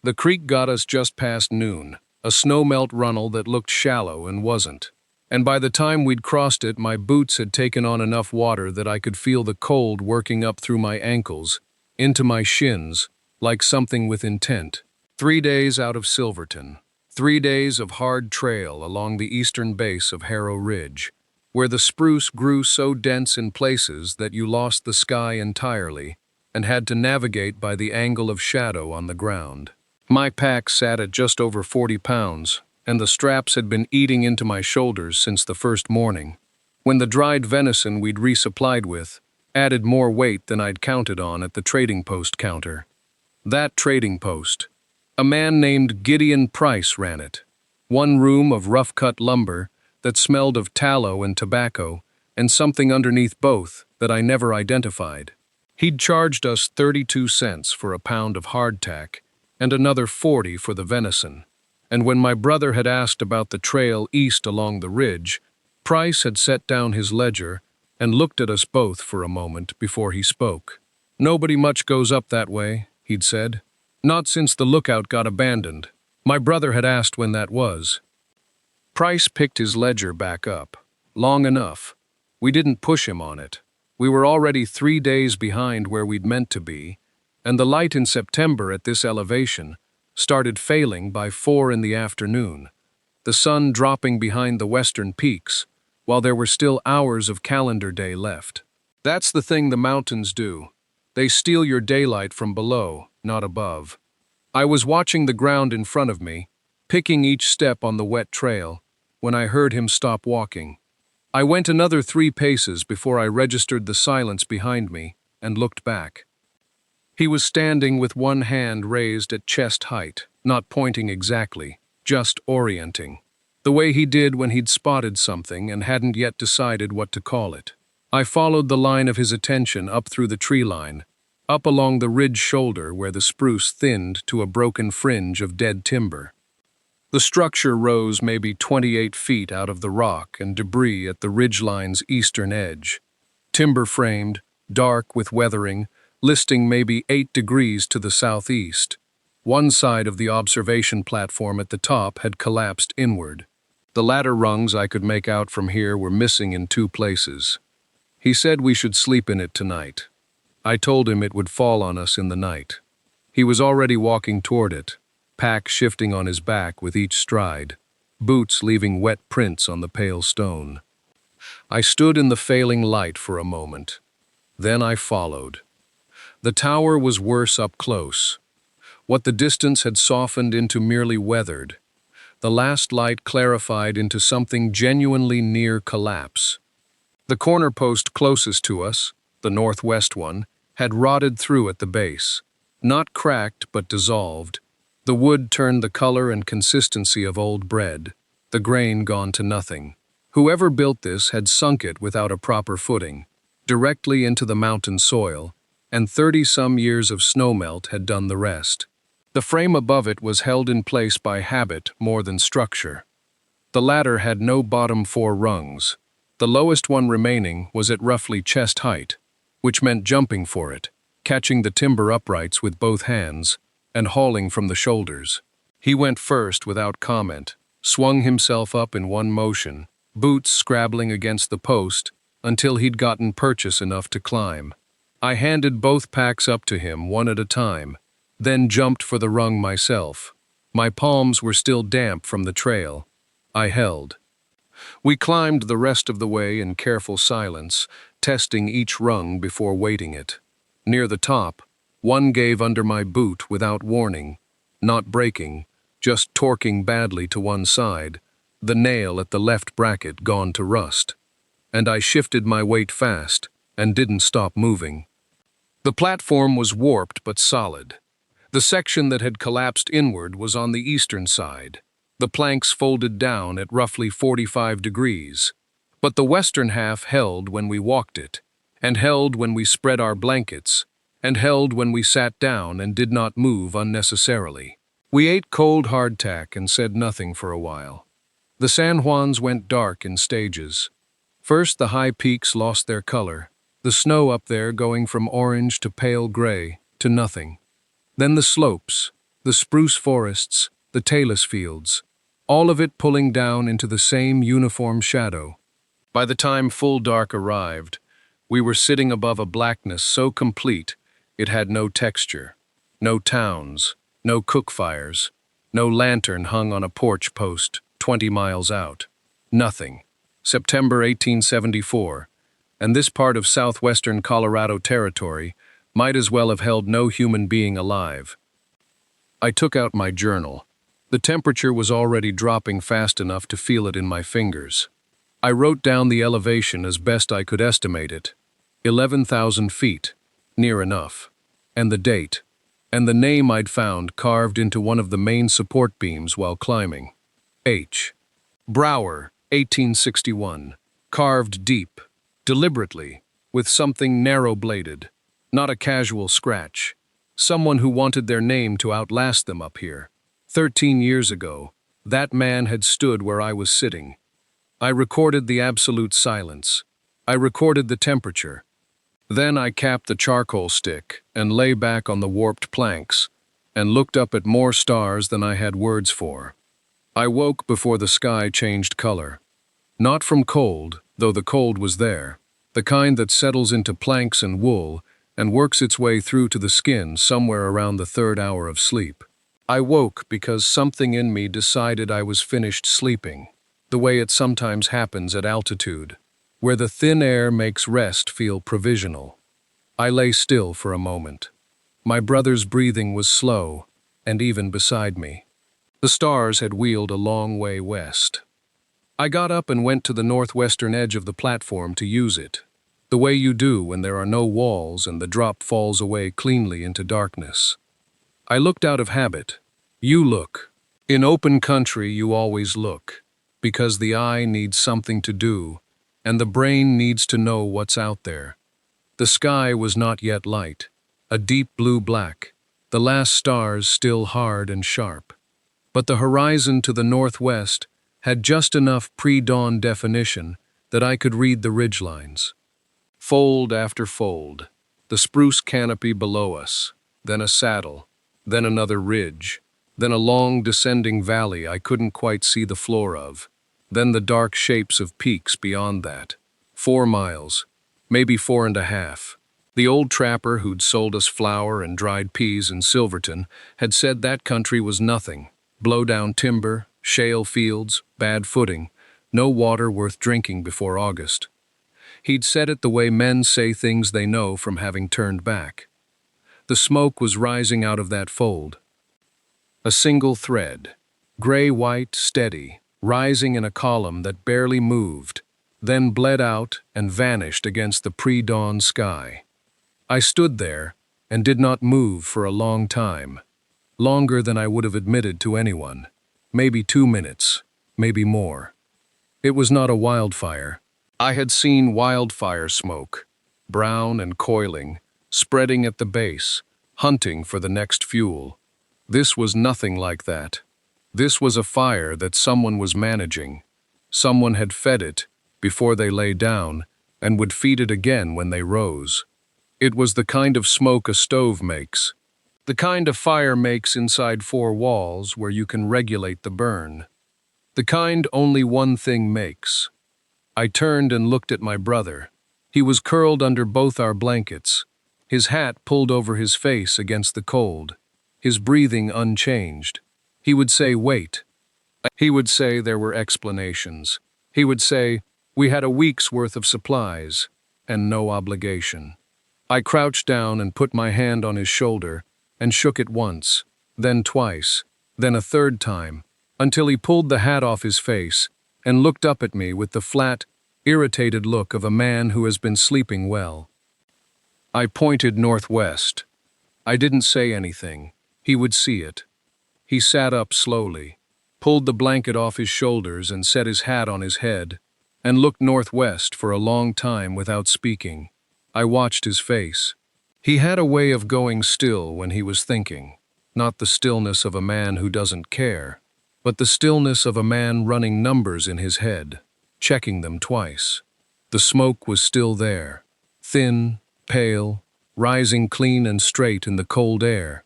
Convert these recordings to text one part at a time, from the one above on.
The creek got us just past noon, a snowmelt runnel that looked shallow and wasn't. And by the time we'd crossed it, my boots had taken on enough water that I could feel the cold working up through my ankles, into my shins, like something with intent. 3 days out of Silverton. 3 days of hard trail along the eastern base of Harrow Ridge, where the spruce grew so dense in places that you lost the sky entirely and had to navigate by the angle of shadow on the ground. My pack sat at just over 40 pounds, and the straps had been eating into my shoulders since the first morning, when the dried venison we'd resupplied with added more weight than I'd counted on at the trading post counter. That trading post. A man named Gideon Price ran it. One room of rough-cut lumber that smelled of tallow and tobacco, and something underneath both that I never identified. He'd charged us 32 cents for a pound of hardtack and another 40 for the venison. And when my brother had asked about the trail east along the ridge, Price had set down his ledger and looked at us both for a moment before he spoke. "Nobody much goes up that way," he'd said. "Not since the lookout got abandoned." My brother had asked when that was. Price picked his ledger back up. Long enough. We didn't push him on it. We were already 3 days behind where we'd meant to be, and the light in September at this elevation started failing by 4 in the afternoon, the sun dropping behind the western peaks, while there were still hours of calendar day left. That's the thing the mountains do. They steal your daylight from below, not above. I was watching the ground in front of me, picking each step on the wet trail, when I heard him stop walking. I went another 3 paces before I registered the silence behind me and looked back. He was standing with one hand raised at chest height, not pointing exactly, just orienting, the way he did when he'd spotted something and hadn't yet decided what to call it. I followed the line of his attention up through the tree line, up along the ridge shoulder where the spruce thinned to a broken fringe of dead timber. The structure rose maybe 28 feet out of the rock and debris at the ridgeline's eastern edge. Timber-framed, dark with weathering, listing maybe 8 degrees to the southeast. One side of the observation platform at the top had collapsed inward. The ladder rungs I could make out from here were missing in 2 places. He said we should sleep in it tonight. I told him it would fall on us in the night. He was already walking toward it, pack shifting on his back with each stride, boots leaving wet prints on the pale stone. I stood in the failing light for a moment. Then I followed. The tower was worse up close. What the distance had softened into merely weathered, the last light clarified into something genuinely near collapse. The corner post closest to us, the northwest one, had rotted through at the base. Not cracked, but dissolved. The wood turned the color and consistency of old bread, the grain gone to nothing. Whoever built this had sunk it without a proper footing, directly into the mountain soil, and 30-some years of snowmelt had done the rest. The frame above it was held in place by habit more than structure. The ladder had no bottom 4 rungs. The lowest one remaining was at roughly chest height, which meant jumping for it, catching the timber uprights with both hands, and hauling from the shoulders. He went first without comment, swung himself up in one motion, boots scrabbling against the post, until he'd gotten purchase enough to climb. I handed both packs up to him one at a time, then jumped for the rung myself. My palms were still damp from the trail. I held. We climbed the rest of the way in careful silence, testing each rung before weighting it. Near the top, one gave under my boot without warning, not breaking, just torquing badly to one side, the nail at the left bracket gone to rust. And I shifted my weight fast and didn't stop moving. The platform was warped but solid. The section that had collapsed inward was on the eastern side. The planks folded down at roughly 45 degrees. But the western half held when we walked it, and held when we spread our blankets, and held when we sat down and did not move unnecessarily. We ate cold hardtack and said nothing for a while. The San Juans went dark in stages. First the high peaks lost their color, the snow up there going from orange to pale gray to nothing. Then the slopes, the spruce forests, the talus fields, all of it pulling down into the same uniform shadow. By the time full dark arrived, we were sitting above a blackness so complete it had no texture, no towns, no cook fires, no lantern hung on a porch post 20 miles out. Nothing. September 1874, and this part of southwestern Colorado Territory might as well have held no human being alive. I took out my journal. The temperature was already dropping fast enough to feel it in my fingers. I wrote down the elevation as best I could estimate it. 11,000 feet, near enough. And the date, and the name I'd found carved into one of the main support beams while climbing. H. Brower, 1861. Carved deep, deliberately, with something narrow-bladed. Not a casual scratch. Someone who wanted their name to outlast them up here. 13 years ago, that man had stood where I was sitting. I recorded the absolute silence. I recorded the temperature. Then I capped the charcoal stick and lay back on the warped planks and looked up at more stars than I had words for. I woke before the sky changed color. Not from cold, though the cold was there, the kind that settles into planks and wool and works its way through to the skin somewhere around the 3rd hour of sleep. I woke because something in me decided I was finished sleeping, the way it sometimes happens at altitude, where the thin air makes rest feel provisional. I lay still for a moment. My brother's breathing was slow, and even beside me. The stars had wheeled a long way west. I got up and went to the northwestern edge of the platform to use it, the way you do when there are no walls and the drop falls away cleanly into darkness. I looked out of habit. You look. In open country you always look, because the eye needs something to do, and the brain needs to know what's out there. The sky was not yet light, a deep blue-black, the last stars still hard and sharp. But the horizon to the northwest had just enough pre-dawn definition that I could read the ridgelines. Fold after fold, the spruce canopy below us, then a saddle, then another ridge, then a long descending valley I couldn't quite see the floor of, then the dark shapes of peaks beyond that. 4 miles, maybe 4.5. The old trapper who'd sold us flour and dried peas in Silverton had said that country was nothing. Blow-down timber, shale fields, bad footing, no water worth drinking before August. He'd said it the way men say things they know from having turned back. The smoke was rising out of that fold. A single thread, gray-white, steady, rising in a column that barely moved, then bled out and vanished against the pre-dawn sky. I stood there and did not move for a long time, longer than I would have admitted to anyone. Maybe 2 minutes, maybe more. It was not a wildfire. I had seen wildfire smoke, brown and coiling, spreading at the base, hunting for the next fuel. This was nothing like that. This was a fire that someone was managing. Someone had fed it before they lay down and would feed it again when they rose. It was the kind of smoke a stove makes, the kind a fire makes inside 4 walls where you can regulate the burn. The kind only one thing makes. I turned and looked at my brother. He was curled under both our blankets, his hat pulled over his face against the cold, his breathing unchanged. He would say, "Wait." He would say there were explanations. He would say, "We had a week's worth of supplies, and no obligation." I crouched down and put my hand on his shoulder and shook it once, then twice, then a 3rd time, until he pulled the hat off his face and looked up at me with the flat, irritated look of a man who has been sleeping well. I pointed northwest. I didn't say anything. He would see it. He sat up slowly, pulled the blanket off his shoulders and set his hat on his head, and looked northwest for a long time without speaking. I watched his face. He had a way of going still when he was thinking, not the stillness of a man who doesn't care, but the stillness of a man running numbers in his head, checking them twice. The smoke was still there, thin, pale, rising clean and straight in the cold air.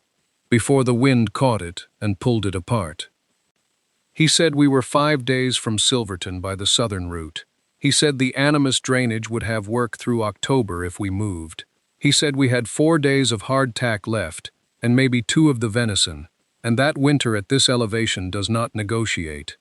before the wind caught it and pulled it apart. He said we were 5 days from Silverton by the southern route. He said the Animus drainage would have work through October if we moved. He said we had 4 days of hardtack left, and maybe 2 of the venison, and that winter at this elevation does not negotiate.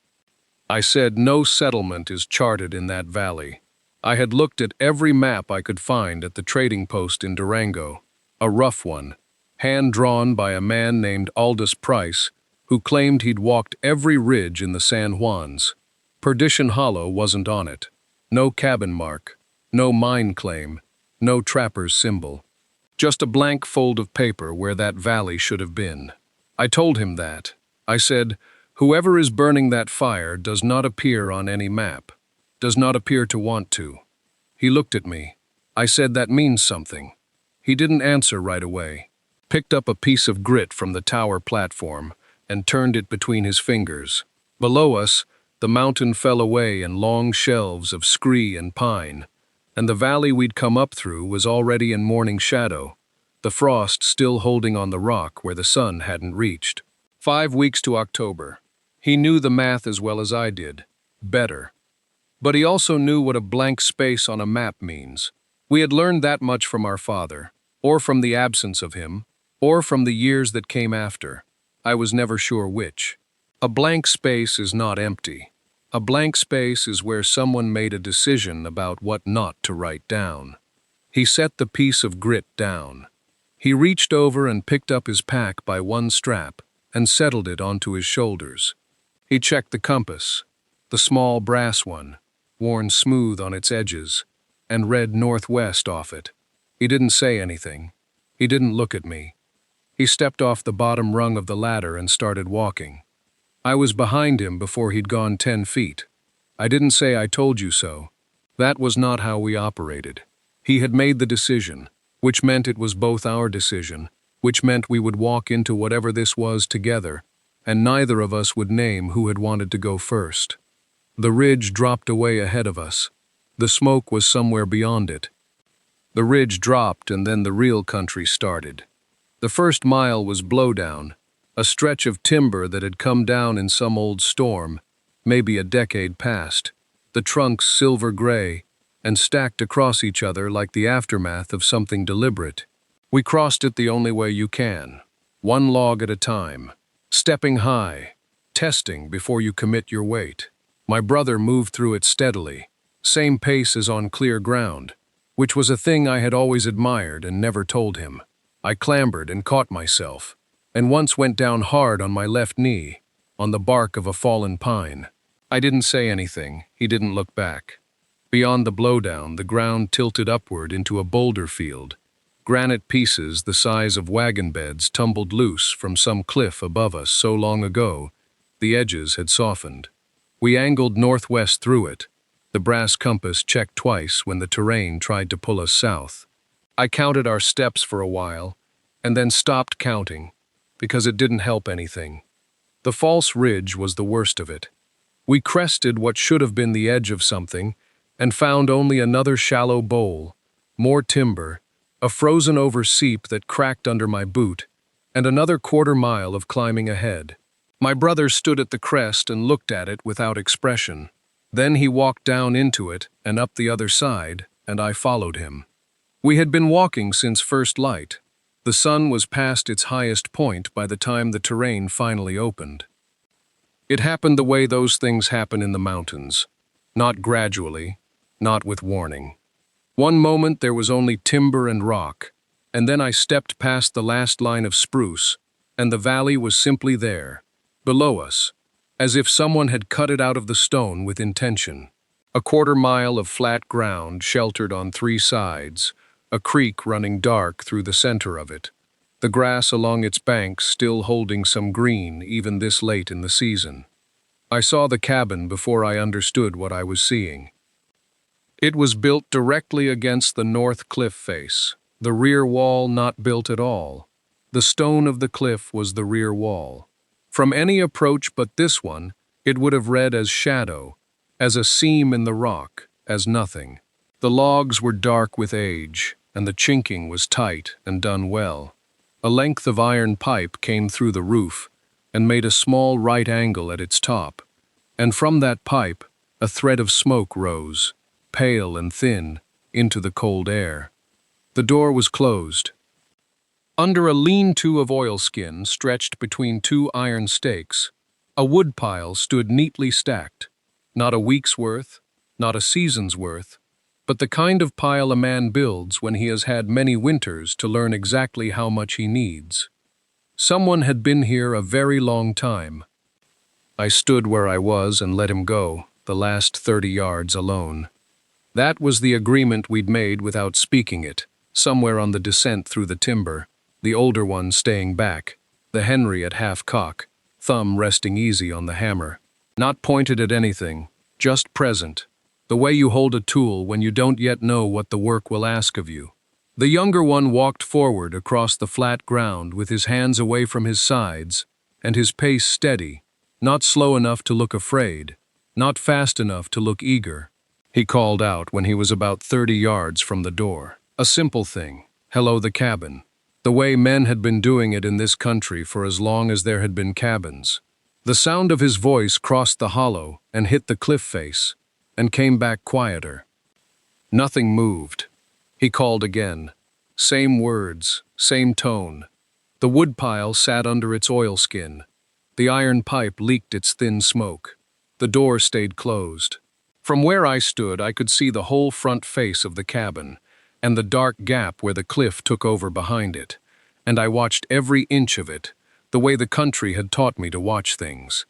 I said no settlement is charted in that valley. I had looked at every map I could find at the trading post in Durango, a rough one, hand-drawn by a man named Aldous Price, who claimed he'd walked every ridge in the San Juans. Perdition Hollow wasn't on it. No cabin mark, no mine claim, no trapper's symbol. Just a blank fold of paper where that valley should have been. I told him that. I said, whoever is burning that fire does not appear on any map, does not appear to want to. He looked at me. I said that means something. He didn't answer right away. Picked up a piece of grit from the tower platform and turned it between his fingers. Below us, the mountain fell away in long shelves of scree and pine, and the valley we'd come up through was already in morning shadow, the frost still holding on the rock where the sun hadn't reached. 5 weeks to October. He knew the math as well as I did. Better. But he also knew what a blank space on a map means. We had learned that much from our father, or from the absence of him, or from the years that came after. I was never sure which. A blank space is not empty. A blank space is where someone made a decision about what not to write down. He set the piece of grit down. He reached over and picked up his pack by one strap and settled it onto his shoulders. He checked the compass, the small brass one, worn smooth on its edges, and read northwest off it. He didn't say anything. He didn't look at me. He stepped off the bottom rung of the ladder and started walking. I was behind him before he'd gone 10 feet. I didn't say I told you so. That was not how we operated. He had made the decision, which meant it was both our decision, which meant we would walk into whatever this was together, and neither of us would name who had wanted to go first. The ridge dropped away ahead of us. The smoke was somewhere beyond it. The ridge dropped and then the real country started. The first mile was blowdown, a stretch of timber that had come down in some old storm, maybe a decade past, the trunks silver gray, and stacked across each other like the aftermath of something deliberate. We crossed it the only way you can, one log at a time, stepping high, testing before you commit your weight. My brother moved through it steadily, same pace as on clear ground, which was a thing I had always admired and never told him. I clambered and caught myself, and once went down hard on my left knee, on the bark of a fallen pine. I didn't say anything. He didn't look back. Beyond the blowdown, the ground tilted upward into a boulder field. Granite pieces the size of wagon beds tumbled loose from some cliff above us so long ago, the edges had softened. We angled northwest through it. The brass compass checked twice when the terrain tried to pull us south. I counted our steps for a while, and then stopped counting, because it didn't help anything. The false ridge was the worst of it. We crested what should have been the edge of something, and found only another shallow bowl, more timber, a frozen-over seep that cracked under my boot, and another quarter-mile of climbing ahead. My brother stood at the crest and looked at it without expression. Then he walked down into it and up the other side, and I followed him. We had been walking since first light. The sun was past its highest point by the time the terrain finally opened. It happened the way those things happen in the mountains. Not gradually, not with warning. One moment there was only timber and rock, and then I stepped past the last line of spruce, and the valley was simply there, below us, as if someone had cut it out of the stone with intention. A quarter-mile of flat ground sheltered on 3 sides, a creek running dark through the center of it, the grass along its banks still holding some green even this late in the season. I saw the cabin before I understood what I was seeing. It was built directly against the north cliff face, the rear wall not built at all. The stone of the cliff was the rear wall. From any approach but this one, it would have read as shadow, as a seam in the rock, as nothing. The logs were dark with age, and the chinking was tight and done well. A length of iron pipe came through the roof and made a small right angle at its top, and from that pipe a thread of smoke rose, pale and thin, into the cold air. The door was closed. Under a lean-to of oilskin stretched between two iron stakes, a woodpile stood neatly stacked, not a week's worth, not a season's worth, but the kind of pile a man builds when he has had many winters to learn exactly how much he needs. Someone had been here a very long time. I stood where I was and let him go, the last 30 yards alone. That was the agreement we'd made without speaking it, somewhere on the descent through the timber, the older one staying back, the Henry at half-cock, thumb resting easy on the hammer. Not pointed at anything, just present, the way you hold a tool when you don't yet know what the work will ask of you. The younger one walked forward across the flat ground with his hands away from his sides, and his pace steady, not slow enough to look afraid, not fast enough to look eager. He called out when he was about 30 yards from the door. A simple thing, hello the cabin. The way men had been doing it in this country for as long as there had been cabins. The sound of his voice crossed the hollow and hit the cliff face, and came back quieter. Nothing moved. He called again. Same words, same tone. The woodpile sat under its oilskin. The iron pipe leaked its thin smoke. The door stayed closed. From where I stood, I could see the whole front face of the cabin, and the dark gap where the cliff took over behind it, and I watched every inch of it, the way the country had taught me to watch things.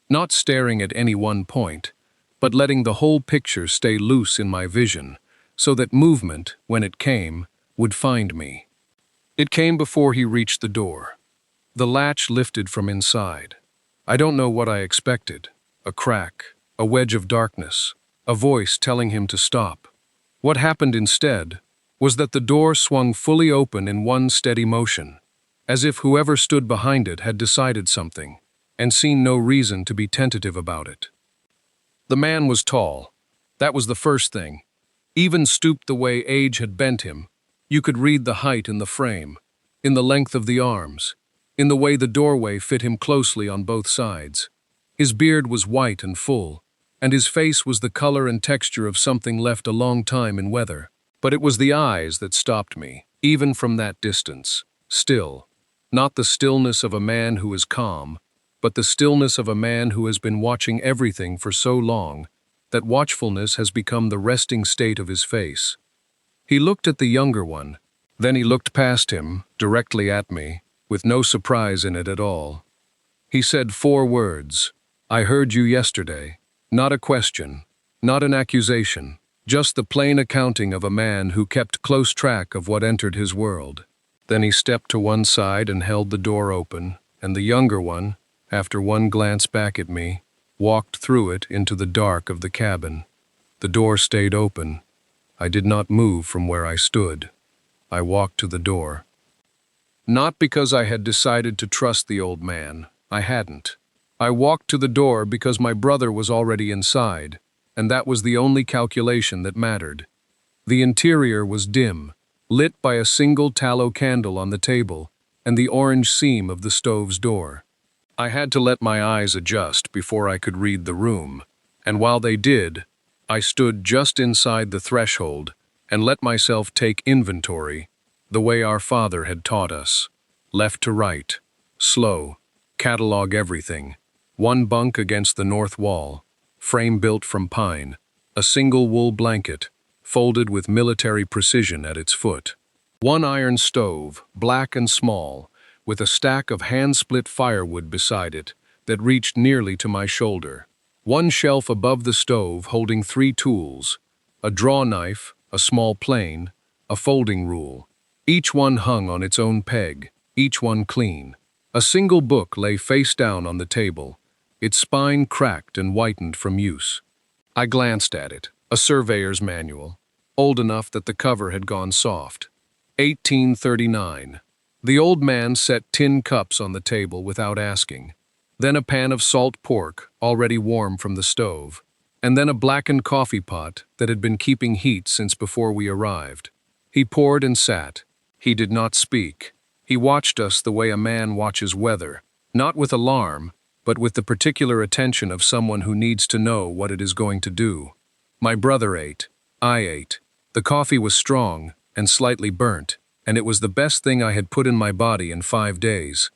Not staring at any one point, but letting the whole picture stay loose in my vision, so that movement, when it came, would find me. It came before he reached the door. The latch lifted from inside. I don't know what I expected. A crack, a wedge of darkness, a voice telling him to stop. What happened instead was that the door swung fully open in one steady motion, as if whoever stood behind it had decided something, and seen no reason to be tentative about it. The man was tall. That was the first thing. Even stooped the way age had bent him, you could read the height in the frame, in the length of the arms, in the way the doorway fit him closely on both sides. His beard was white and full, and his face was the color and texture of something left a long time in weather. But it was the eyes that stopped me, even from that distance. Still, not the stillness of a man who is calm, but the stillness of a man who has been watching everything for so long that watchfulness has become the resting state of his face. He looked at the younger one, then he looked past him, directly at me, with no surprise in it at all. He said 4 words. I heard you yesterday. Not a question, not an accusation, just the plain accounting of a man who kept close track of what entered his world. Then he stepped to one side and held the door open, and the younger one, after one glance back at me, walked through it into the dark of the cabin. The door stayed open. I did not move from where I stood. I walked to the door. Not because I had decided to trust the old man. I hadn't. I walked to the door because my brother was already inside, and that was the only calculation that mattered. The interior was dim, lit by a single tallow candle on the table and the orange seam of the stove's door. I had to let my eyes adjust before I could read the room, and while they did, I stood just inside the threshold and let myself take inventory, the way our father had taught us. Left to right, slow, catalog everything. One bunk against the north wall, frame built from pine, a single wool blanket, folded with military precision at its foot. One iron stove, black and small, with a stack of hand-split firewood beside it that reached nearly to my shoulder. One shelf above the stove holding 3 tools, a draw knife, a small plane, a folding rule. Each one hung on its own peg, each one clean. A single book lay face down on the table, its spine cracked and whitened from use. I glanced at it, a surveyor's manual, old enough that the cover had gone soft. 1839. The old man set tin cups on the table without asking, then a pan of salt pork, already warm from the stove, and then a blackened coffee pot that had been keeping heat since before we arrived. He poured and sat. He did not speak. He watched us the way a man watches weather, not with alarm, but with the particular attention of someone who needs to know what it is going to do. My brother ate. I ate. The coffee was strong and slightly burnt, and it was the best thing I had put in my body in 5 days.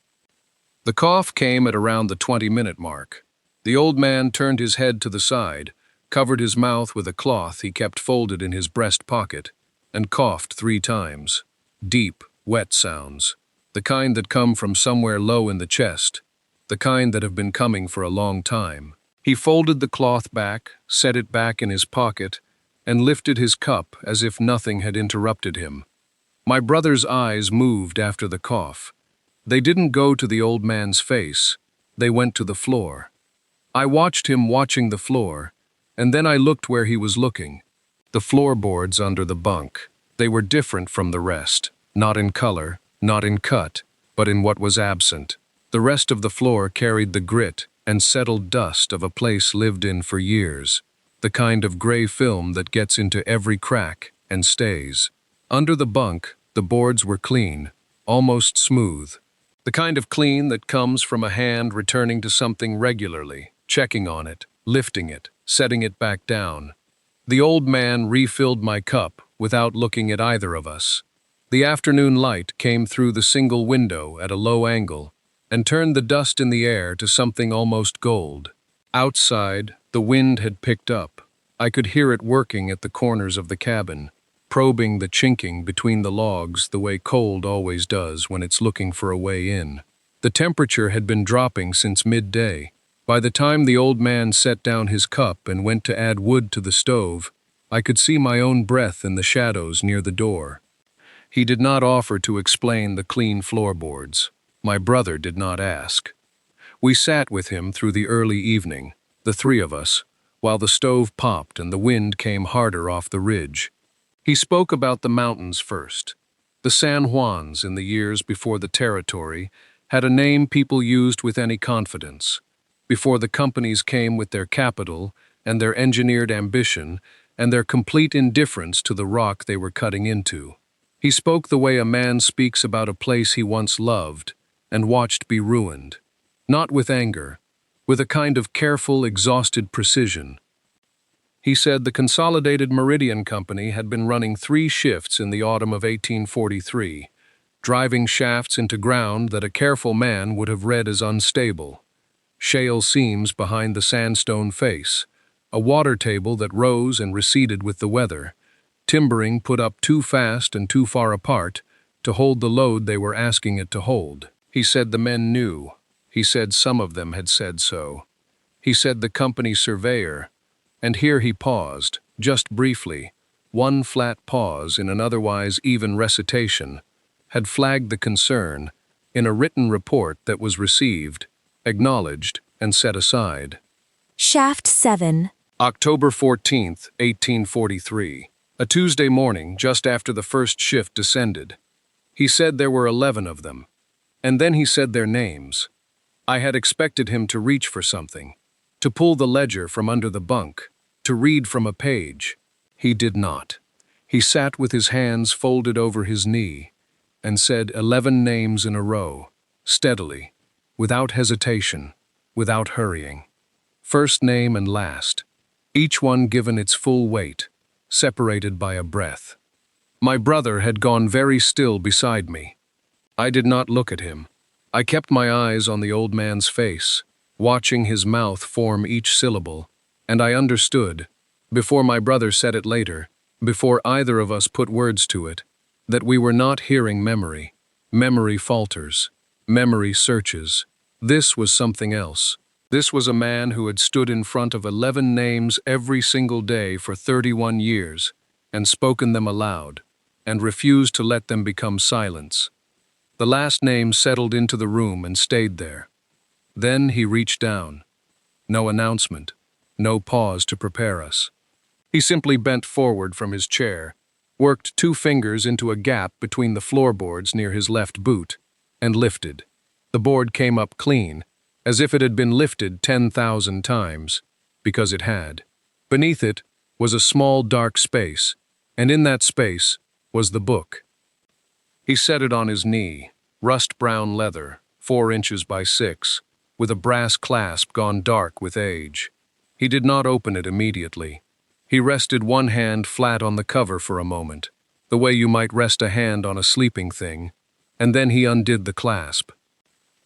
The cough came at around the 20-minute mark. The old man turned his head to the side, covered his mouth with a cloth he kept folded in his breast pocket, and coughed 3 times. Deep, wet sounds. The kind that come from somewhere low in the chest. The kind that have been coming for a long time. He folded the cloth back, set it back in his pocket, and lifted his cup as if nothing had interrupted him. My brother's eyes moved after the cough. They didn't go to the old man's face. They went to the floor. I watched him watching the floor, and then I looked where he was looking. The floorboards under the bunk. They were different from the rest, not in color, not in cut, but in what was absent. The rest of the floor carried the grit and settled dust of a place lived in for years, the kind of gray film that gets into every crack and stays. Under the bunk, the boards were clean, almost smooth. The kind of clean that comes from a hand returning to something regularly, checking on it, lifting it, setting it back down. The old man refilled my cup without looking at either of us. The afternoon light came through the single window at a low angle and turned the dust in the air to something almost gold. Outside, the wind had picked up. I could hear it working at the corners of the cabin, probing the chinking between the logs the way cold always does when it's looking for a way in. The temperature had been dropping since midday. By the time the old man set down his cup and went to add wood to the stove, I could see my own breath in the shadows near the door. He did not offer to explain the clean floorboards. My brother did not ask. We sat with him through the early evening, the 3 of us, while the stove popped and the wind came harder off the ridge. He spoke about the mountains first. The San Juans, in the years before the territory, had a name people used with any confidence. Before the companies came with their capital and their engineered ambition and their complete indifference to the rock they were cutting into. He spoke the way a man speaks about a place he once loved and watched be ruined, not with anger, with a kind of careful, exhausted precision. He said the Consolidated Meridian Company had been running 3 shifts in the autumn of 1843, driving shafts into ground that a careful man would have read as unstable. Shale seams behind the sandstone face, a water table that rose and receded with the weather, timbering put up too fast and too far apart to hold the load they were asking it to hold. He said the men knew. He said some of them had said so. He said the company surveyor, and here he paused, just briefly, one flat pause in an otherwise even recitation, had flagged the concern in a written report that was received, acknowledged, and set aside. Shaft 7. October 14th, 1843. A Tuesday morning, just after the first shift descended. He said there were 11 of them. And then he said their names. I had expected him to reach for something, to pull the ledger from under the bunk, to read from a page. He did not. He sat with his hands folded over his knee and said 11 names in a row, steadily, without hesitation, without hurrying. First name and last, each one given its full weight, separated by a breath. My brother had gone very still beside me. I did not look at him. I kept my eyes on the old man's face, watching his mouth form each syllable, and I understood, before my brother said it later, before either of us put words to it, that we were not hearing memory. Memory falters. Memory searches. This was something else. This was a man who had stood in front of 11 names every single day for 31 years, and spoken them aloud, and refused to let them become silence. The last name settled into the room and stayed there. Then he reached down. No announcement, no pause to prepare us. He simply bent forward from his chair, worked 2 fingers into a gap between the floorboards near his left boot, and lifted. The board came up clean, as if it had been lifted 10,000 times, because it had. Beneath it was a small dark space, and in that space was the book. He set it on his knee, rust-brown leather, 4 inches by 6, with a brass clasp gone dark with age. He did not open it immediately. He rested one hand flat on the cover for a moment, the way you might rest a hand on a sleeping thing, and then he undid the clasp.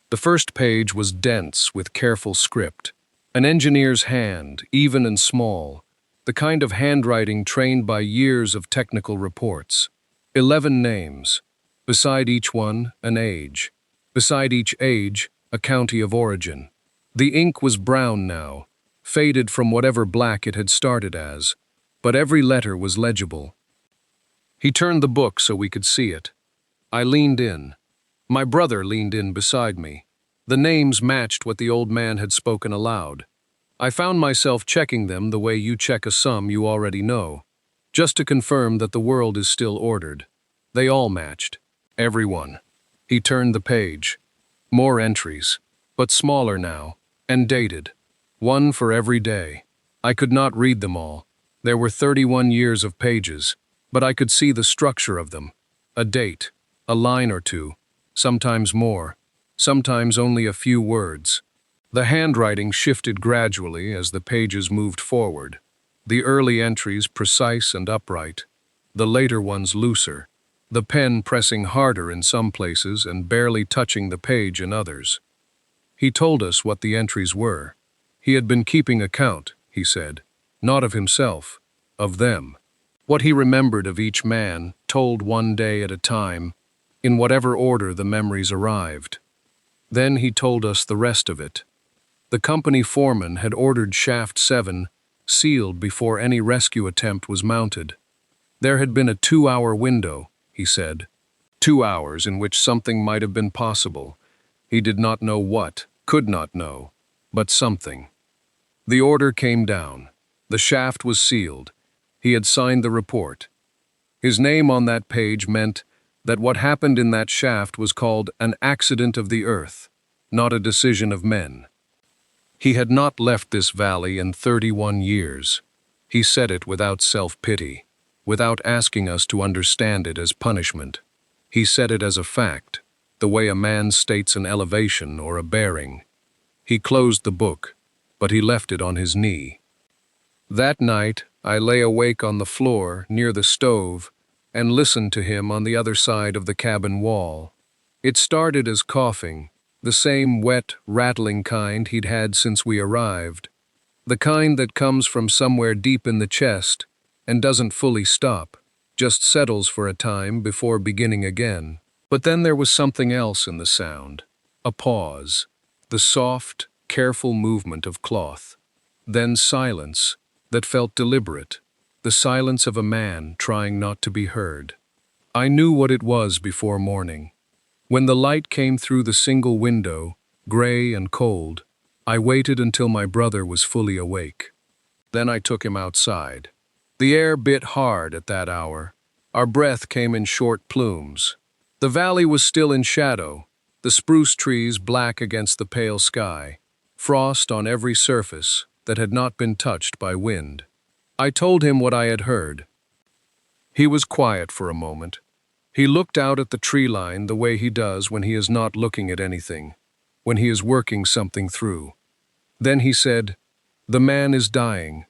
The first page was dense with careful script, an engineer's hand, even and small, the kind of handwriting trained by years of technical reports. 11 names. Beside each one, an age. Beside each age, a county of origin. The ink was brown now, faded from whatever black it had started as, but every letter was legible. He turned the book so we could see it. I leaned in. My brother leaned in beside me. The names matched what the old man had spoken aloud. I found myself checking them the way you check a sum you already know, just to confirm that the world is still ordered. They all matched. Every one. He turned the page. More entries, but smaller now, and dated. One for every day. I could not read them all. There were 31 years of pages, but I could see the structure of them. A date, a line or two, sometimes more, sometimes only a few words. The handwriting shifted gradually as the pages moved forward. The early entries precise and upright, the later ones looser, the pen pressing harder in some places and barely touching the page in others. He told us what the entries were. He had been keeping account, he said, not of himself, of them. What he remembered of each man, told one day at a time, in whatever order the memories arrived. Then he told us the rest of it. The company foreman had ordered Shaft 7 sealed before any rescue attempt was mounted. There had been a 2-hour window, he said. 2 hours in which something might have been possible. He did not know what, could not know, but something. The order came down. The shaft was sealed. He had signed the report. His name on that page meant that what happened in that shaft was called an accident of the earth, not a decision of men. He had not left this valley in 31 years. He said it without self-pity, without asking us to understand it as punishment. He said it as a fact, the way a man states an elevation or a bearing. He closed the book, but he left it on his knee. That night, I lay awake on the floor near the stove and listened to him on the other side of the cabin wall. It started as coughing, the same wet, rattling kind he'd had since we arrived, the kind that comes from somewhere deep in the chest and doesn't fully stop, just settles for a time before beginning again. But then there was something else in the sound, a pause, the soft, careful movement of cloth. Then silence that felt deliberate, the silence of a man trying not to be heard. I knew what it was before morning. When the light came through the single window, gray and cold, I waited until my brother was fully awake. Then I took him outside. The air bit hard at that hour. Our breath came in short plumes. The valley was still in shadow, the spruce trees black against the pale sky, frost on every surface that had not been touched by wind. I told him what I had heard. He was quiet for a moment. He looked out at the tree line the way he does when he is not looking at anything, when he is working something through. Then he said, "The man is dying.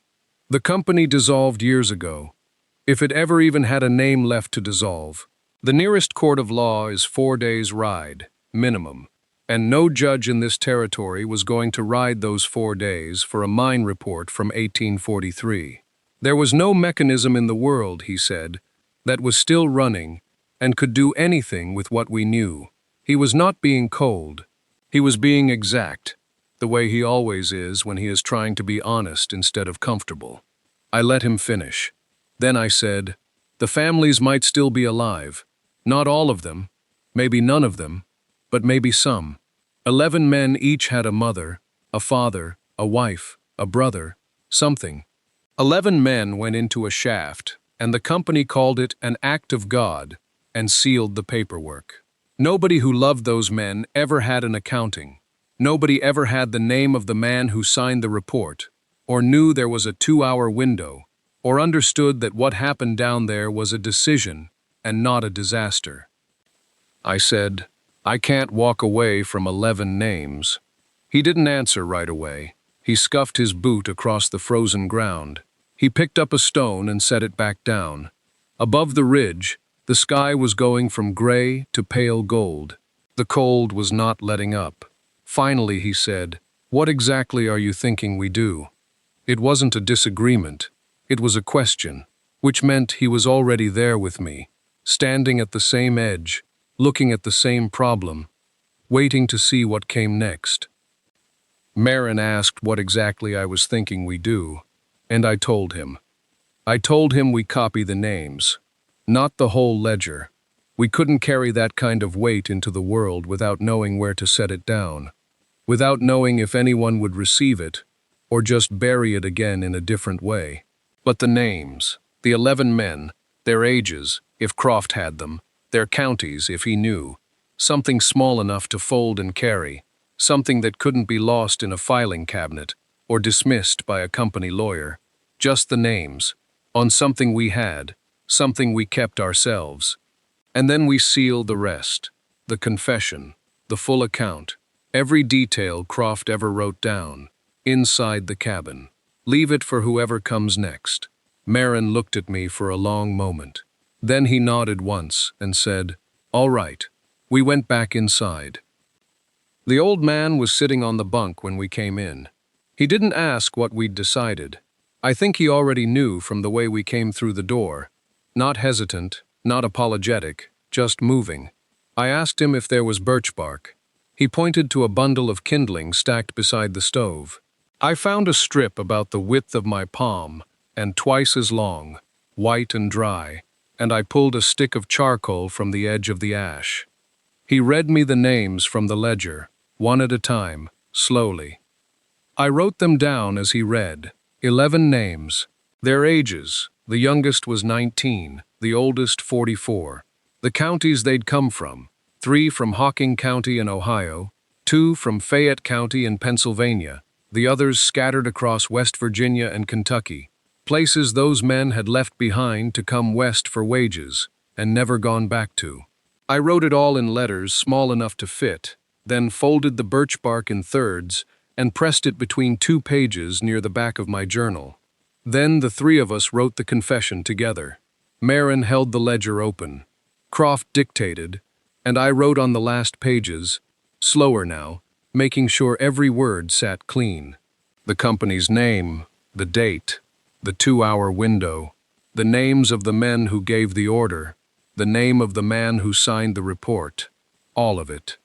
The company dissolved years ago, if it ever even had a name left to dissolve. The nearest court of law is 4 days' ride, minimum, and no judge in this territory was going to ride those 4 days for a mine report from 1843. There was no mechanism in the world, he said, that was still running and could do anything with what we knew. He was not being cold. He was being exact, the way he always is when he is trying to be honest instead of comfortable." I let him finish. Then I said, "The families might still be alive. Not all of them, maybe none of them, but maybe some. 11 men each had a mother, a father, a wife, a brother, something. 11 men went into a shaft, and the company called it an act of God and sealed the paperwork. Nobody who loved those men ever had an accounting. Nobody ever had the name of the man who signed the report, or knew there was a 2-hour window, or understood that what happened down there was a decision and not a disaster." I said, I can't walk away from 11 names. He didn't answer right away. He scuffed his boot across the frozen ground. He picked up a stone and set it back down. Above the ridge, the sky was going from gray to pale gold. The cold was not letting up. Finally, he said, "What exactly are you thinking we do?" It wasn't a disagreement. It was a question, which meant he was already there with me, standing at the same edge, looking at the same problem, waiting to see what came next. Marin asked what exactly I was thinking we do, and I told him. I told him we copy the names, not the whole ledger. We couldn't carry that kind of weight into the world without knowing where to set it down, without knowing if anyone would receive it, or just bury it again in a different way. But the names, the 11 men, their ages, if Croft had them, their counties, if he knew, something small enough to fold and carry, something that couldn't be lost in a filing cabinet or dismissed by a company lawyer. Just the names, on something we had, something we kept ourselves. And then we sealed the rest, the confession, the full account, every detail Croft ever wrote down, inside the cabin. Leave it for whoever comes next. Marin looked at me for a long moment. Then he nodded once and said, "All right." We went back inside. The old man was sitting on the bunk when we came in. He didn't ask what we'd decided. I think he already knew from the way we came through the door. Not hesitant, not apologetic, just moving. I asked him if there was birch bark. He pointed to a bundle of kindling stacked beside the stove. I found a strip about the width of my palm and twice as long, white and dry, and I pulled a stick of charcoal from the edge of the ash. He read me the names from the ledger, one at a time, slowly. I wrote them down as he read. 11 names. Their ages, the youngest was 19, the oldest 44. The counties they'd come from, 3 from Hocking County in Ohio, 2 from Fayette County in Pennsylvania, the others scattered across West Virginia and Kentucky, places those men had left behind to come west for wages and never gone back to. I wrote it all in letters small enough to fit, then folded the birch bark in thirds and pressed it between 2 pages near the back of my journal. Then the 3 of us wrote the confession together. Marin held the ledger open. Croft dictated, and I wrote on the last pages, slower now, making sure every word sat clean. The company's name, the date, the 2-hour window, the names of the men who gave the order, the name of the man who signed the report, all of it.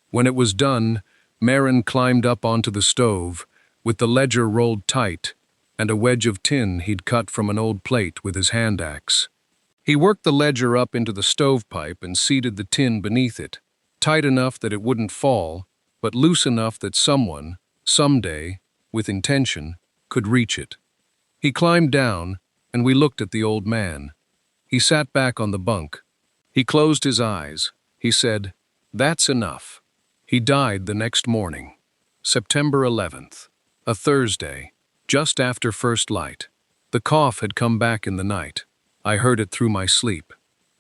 When it was done, Marin climbed up onto the stove, with the ledger rolled tight, and a wedge of tin he'd cut from an old plate with his hand axe. He worked the ledger up into the stovepipe and seated the tin beneath it, tight enough that it wouldn't fall, but loose enough that someone, someday, with intention, could reach it. He climbed down, and we looked at the old man. He sat back on the bunk. He closed his eyes. He said, "That's enough." He died the next morning, September 11th, a Thursday, just after first light. The cough had come back in the night. I heard it through my sleep,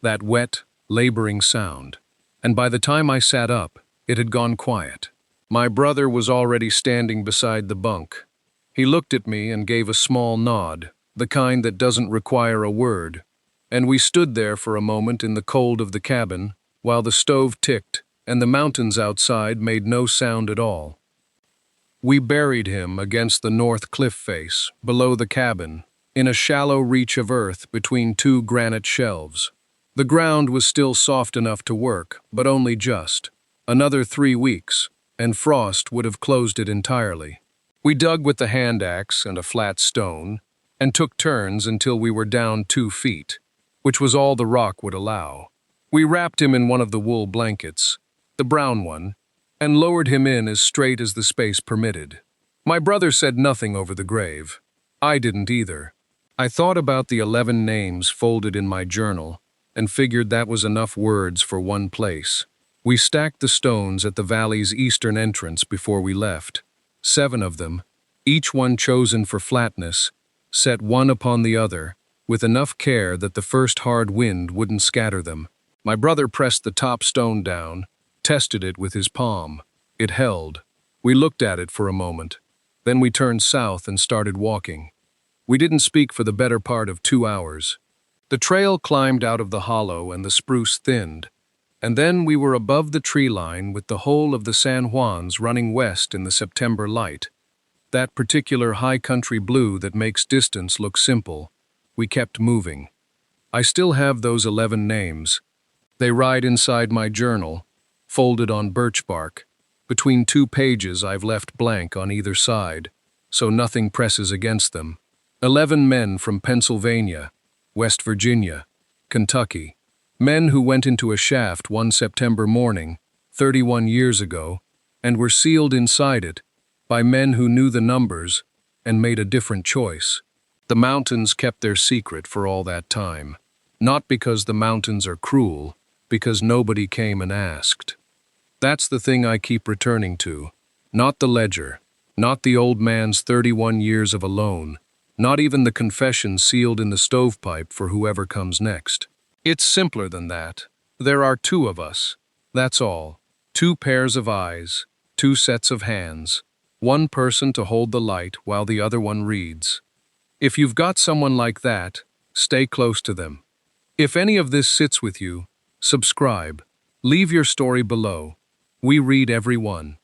that wet, laboring sound, and by the time I sat up, it had gone quiet. My brother was already standing beside the bunk. He looked at me and gave a small nod, the kind that doesn't require a word, and we stood there for a moment in the cold of the cabin, while the stove ticked and the mountains outside made no sound at all. We buried him against the north cliff face, below the cabin, in a shallow reach of earth between 2 granite shelves. The ground was still soft enough to work, but only just. Another 3 weeks, and frost would have closed it entirely. We dug with the hand axe and a flat stone, and took turns until we were down 2 feet, which was all the rock would allow. We wrapped him in one of the wool blankets, the brown one, and lowered him in as straight as the space permitted. My brother said nothing over the grave. I didn't either. I thought about the 11 names folded in my journal and figured that was enough words for one place. We stacked the stones at the valley's eastern entrance before we left. 7 of them, each one chosen for flatness, set one upon the other, with enough care that the first hard wind wouldn't scatter them. My brother pressed the top stone down, tested it with his palm. It held. We looked at it for a moment. Then we turned south and started walking. We didn't speak for the better part of 2 hours. The trail climbed out of the hollow and the spruce thinned, and then we were above the tree line with the whole of the San Juans running west in the September light. That particular high country blue that makes distance look simple. We kept moving. I still have those 11 names. They ride inside my journal, folded on birch bark. Between 2 pages I've left blank on either side, so nothing presses against them. 11 men from Pennsylvania, West Virginia, Kentucky. Men who went into a shaft one September morning, 31 years ago, and were sealed inside it by men who knew the numbers and made a different choice. The mountains kept their secret for all that time. Not because the mountains are cruel, because nobody came and asked. That's the thing I keep returning to. Not the ledger, not the old man's 31 years of alone, not even the confession sealed in the stovepipe for whoever comes next. It's simpler than that. There are 2 of us. That's all. 2 pairs of eyes, 2 sets of hands, 1 person to hold the light while the other one reads. If you've got someone like that, stay close to them. If any of this sits with you, subscribe. Leave your story below. We read every one.